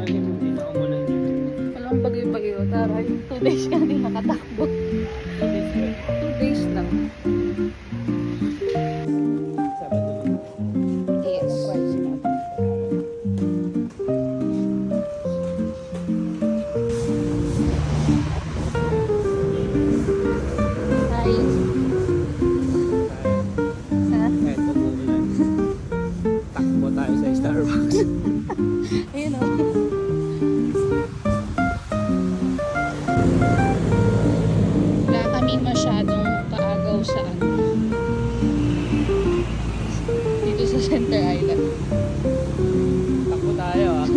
Hindi na umulan dito. Walang bagyo-bagyo. Taray, 2 days ka hindi nakatakbo. 2 days lang. Sabado lang. Yes. Price natin. Hi. Ha? Kahit umulan. Takbo tayo sa Starbucks. Ayun o. Wala kami masyadong kaagaw sa ano. Dito sa Center Island. Takbo tayo ah.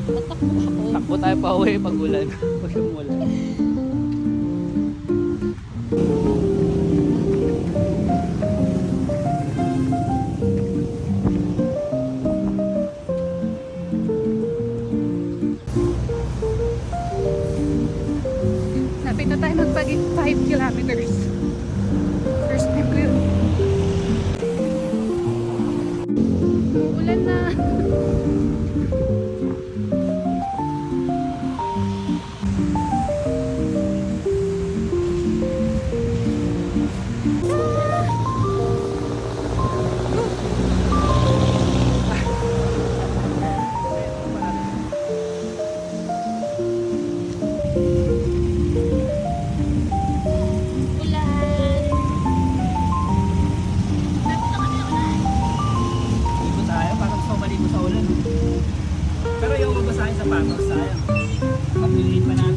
Tatakbo ako. Takbo tayo pa uwi pag ulan. Pag umulan. Lapit na tayo magpag 5 kilometers. First time ko yun. Ulan na. Dito tayo, parang sumali mo sa ulan. Pero yung mabasahin sa patos, sayang. Pag niliit pa natin.